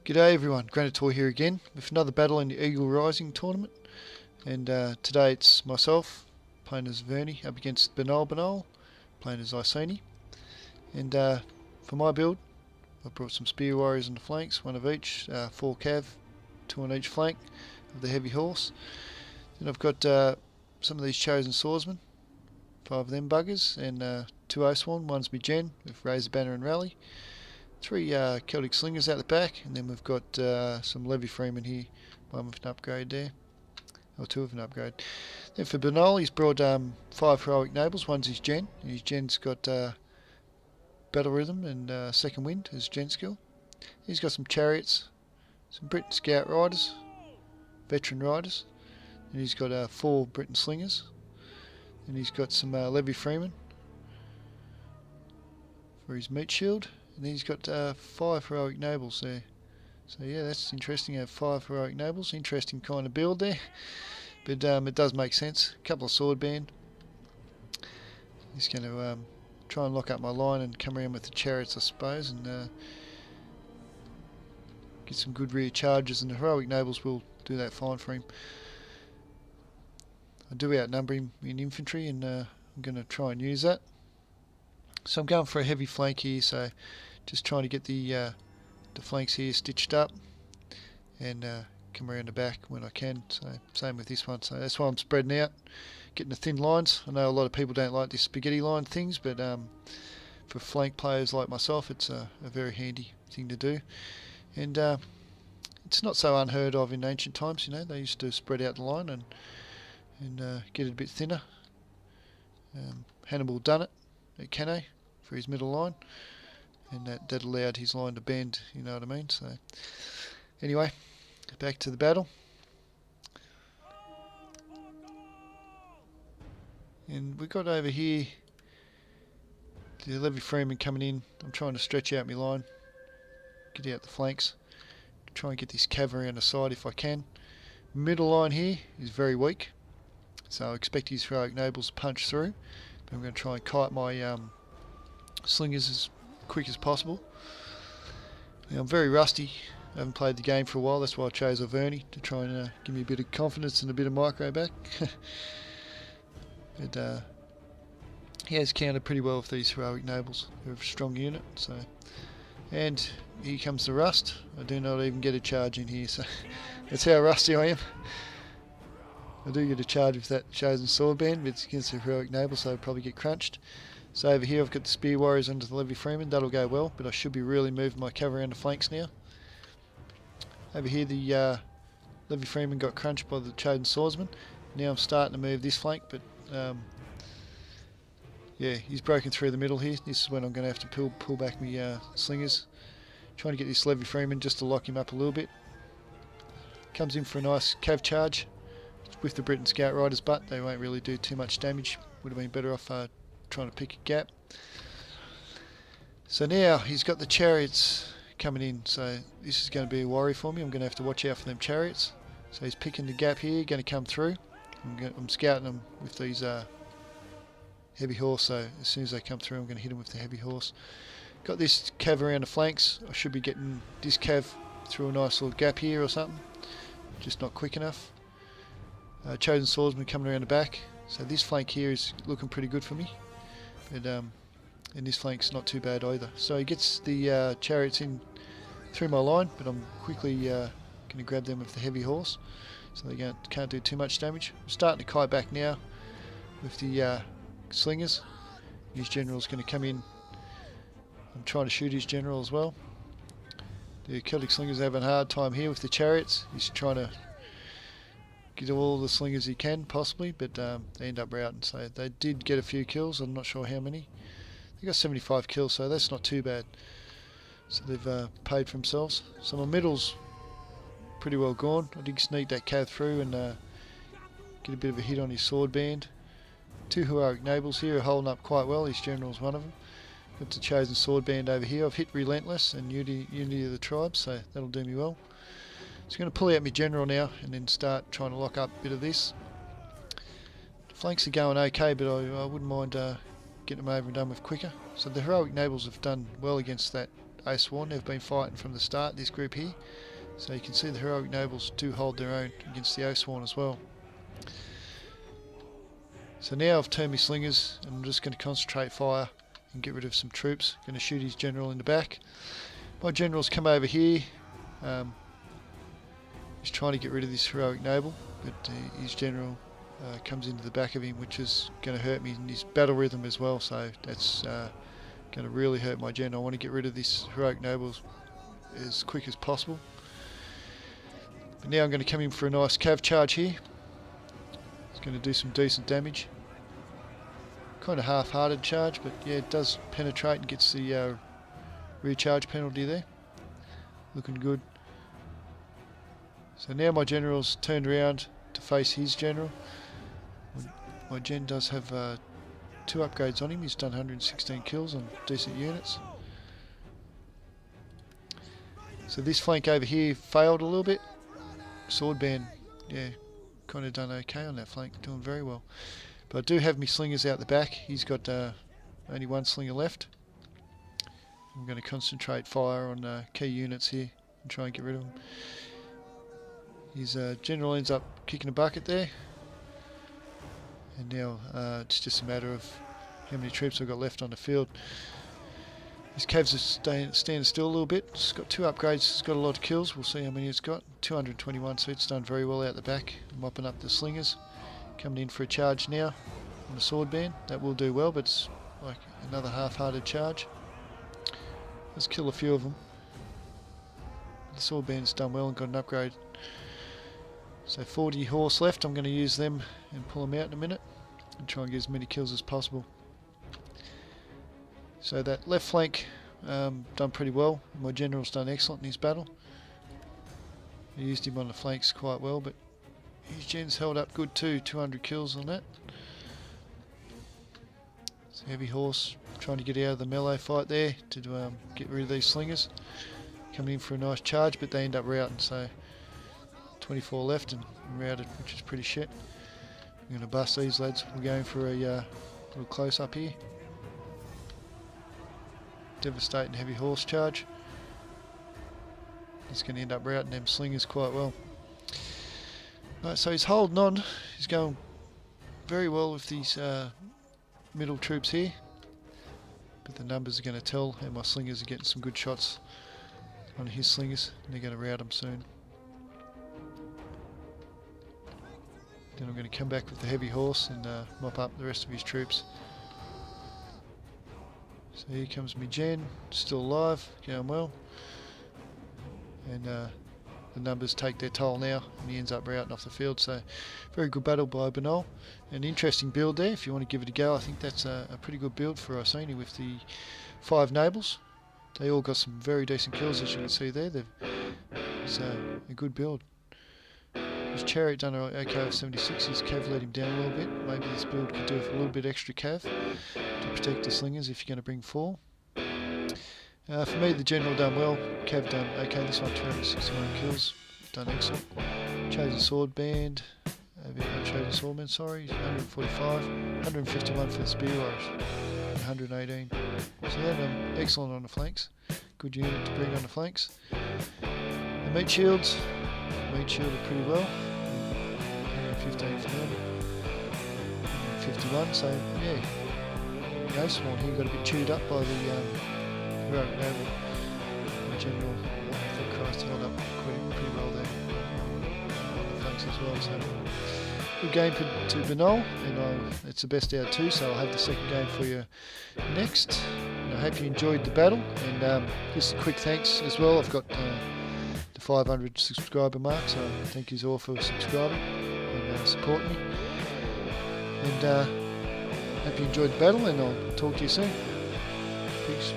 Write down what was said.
G'day everyone, Granitor here again with another battle in the Eagle Rising tournament, and today it's myself playing as Vernie up against Banal playing as Iceni, and for my build I've brought some Spear Warriors on the flanks, one of each, 4 cav, 2 on each flank of the heavy horse. Then I've got some of these Chosen Swordsmen, 5 of them buggers, and 2 Oathsworn, one's me Gen with Razor Banner and Rally. 3 Celtic Slingers out the back, and then we've got some Levy Freeman here, one with an upgrade there, or 2 with an upgrade. Then for Banal, he's brought 5 Heroic Nobles, one's his Gen, and his Gen's got Battle Rhythm and Second Wind as Gen skill. He's got some Chariots, some Briton Scout Riders, Veteran Riders, and he's got 4 Briton Slingers, and he's got some Levy Freeman for his meat shield. And he's got 5 Heroic Nobles there. So yeah, that's interesting. You have 5 Heroic Nobles. Interesting kind of build there. But it does make sense. A couple of sword band. He's going to try and lock up my line and come around with the chariots, I suppose, and get some good rear charges. And the Heroic Nobles will do that fine for him. I do outnumber him in infantry, and I'm going to try and use that. So I'm going for a heavy flank here, so just trying to get the flanks here stitched up and come around the back when I can. So same with this one. So that's why I'm spreading out, getting the thin lines. I know a lot of people don't like these spaghetti line things, but for flank players like myself, it's a very handy thing to do. And it's not so unheard of in ancient times. You know, they used to spread out the line and get it a bit thinner. Hannibal done it at Cannae for his middle line, and that allowed his line to bend, you know what I mean. So anyway, back to the battle, and we got over here the Levy Freeman coming in. I'm trying to stretch out my line, get out the flanks, try and get this cavalry on the side if I can. Middle line here is very weak, so I expect his Heroic Nobles to punch through. But I'm going to try and kite my slingers as quick as possible. Now, I'm very rusty. I haven't played the game for a while. That's why I chose Vernie, to try and give me a bit of confidence and a bit of micro back. But he has countered pretty well with these Heroic Nobles. They're a strong unit. So, and here comes the rust. I do not even get a charge in here. So that's how rusty I am. I do get a charge with that Chosen Sword Band, but it's against the Heroic Noble, so I'll probably get crunched. So over here I've got the Spear Warriors under the Levy Freeman. That'll go well, but I should be really moving my cavalry around the flanks now. Over here the Levy Freeman got crunched by the Chosen Swordsman. Now I'm starting to move this flank, but yeah, he's broken through the middle here. This is when I'm going to have to pull back my slingers. Trying to get this Levy Freeman just to lock him up a little bit. Comes in for a nice cav charge with the Briton Scout Riders, but they won't really do too much damage. Would have been better off trying to pick a gap. So now he's got the chariots coming in, so this is going to be a worry for me. I'm going to have to watch out for them chariots. So he's picking the gap here, going to come through. I'm scouting them with these heavy horse, so as soon as they come through I'm going to hit them with the heavy horse. Got this cav around the flanks. I should be getting this cav through a nice little gap here or something, just not quick enough. Chosen Swordsman coming around the back, so this flank here is looking pretty good for me, but and this flank's not too bad either. So he gets the chariots in through my line, but I'm quickly going to grab them with the heavy horse, so they can't do too much damage. I'm starting to kite back now with the slingers. His general's going to come in. I'm trying to shoot his general as well. The Celtic Slingers are having a hard time here with the chariots. He's trying to get all the slingers he can possibly, but they end up routing. So they did get a few kills. I'm not sure how many. They got 75 kills, so that's not too bad. So they've paid for themselves. So my middle's pretty well gone. I did sneak that cav through and get a bit of a hit on his sword band. 2 Heroic Nobles here are holding up quite well. His general's one of them. Got the Chosen Sword Band over here. I've hit Relentless and Unity of the Tribes, so that'll do me well. So I'm going to pull out my general now and then start trying to lock up a bit of this. The flanks are going okay, but I wouldn't mind get them over and done with quicker. So the heroic nobles have done well against that Oathsworn. They've been fighting from the start, this group here. So you can see the heroic nobles do hold their own against the Oathsworn as well. So now I've turned my slingers and I'm just going to concentrate fire and get rid of some troops. Going to shoot his general in the back. My general's come over here. He's trying to get rid of this heroic noble, but his general comes into the back of him, which is going to hurt me in his battle rhythm as well. So that's going to really hurt my general. I want to get rid of this heroic noble as quick as possible. But now I'm going to come in for a nice cav charge here. It's going to do some decent damage. Kind of half-hearted charge, but yeah, it does penetrate and gets the rear charge penalty there. Looking good. So now my general's turned around to face his general. My gen does have 2 upgrades on him. He's done 116 kills on decent units. So this flank over here failed a little bit. Swordband, yeah, kind of done okay on that flank, doing very well. But I do have my slingers out the back. He's got only 1 slinger left. I'm going to concentrate fire on key units here and try and get rid of them. His general ends up kicking a bucket there. And now it's just a matter of how many troops I've got left on the field. His cavs are standing still a little bit. It's got 2 upgrades, it's got a lot of kills. We'll see how many it's got. 221, so it's done very well out the back, mopping up the slingers. Coming in for a charge now on the sword band. That will do well, but it's like another half-hearted charge. Let's kill a few of them. The sword band's done well and got an upgrade. So 40 horse left. I'm going to use them and pull them out in a minute and try and get as many kills as possible. So that left flank done pretty well. My general's done excellent in his battle. I used him on the flanks quite well, but his gen's held up good too. 200 kills on that. It's a heavy horse trying to get out of the melee fight there to get rid of these slingers. Coming in for a nice charge, but they end up routing. So 24 left and routed, which is pretty shit. I'm going to bust these lads. We're going for a little close up here. Devastating heavy horse charge. He's going to end up routing them slingers quite well. Right, so he's holding on. He's going very well with these middle troops here. But the numbers are going to tell, and my slingers are getting some good shots on his slingers. And they're going to rout them soon. Then I'm going to come back with the heavy horse and mop up the rest of his troops. So here comes my gen, still alive, going well. And the numbers take their toll now, and he ends up routing off the field. So very good battle by Banal. An interesting build there if you want to give it a go. I think that's a pretty good build for Iceni with the 5 nobles. They all got some very decent kills, as you can see there. It's a good build. His chariot done an AK of 76, his cav let him down a little bit. Maybe this build could do with a little bit extra cav to protect the slingers if you're going to bring 4. For me, the general done well. Cav done okay. This one 261 kills, done excellent. Chosen sword band, chosen swordman. Sorry, 145, 151 for the spear warriors, 118. So yeah, excellent on the flanks. Good unit to bring on the flanks. The meat shields shielded pretty well. 115 for them, 51. So yeah, the Oathsworn here got a bit chewed up by the heroic noble. My general, for Christ, held up pretty well there on the flanks as well. So good game to Banal, and it's the best out of 2. So I'll have the second game for you next. And I hope you enjoyed the battle. And just a quick thanks as well. I've got the 500 subscriber mark, so thank you all for subscribing and supporting me. And hope you enjoyed the battle, and I'll talk to you soon. Peace.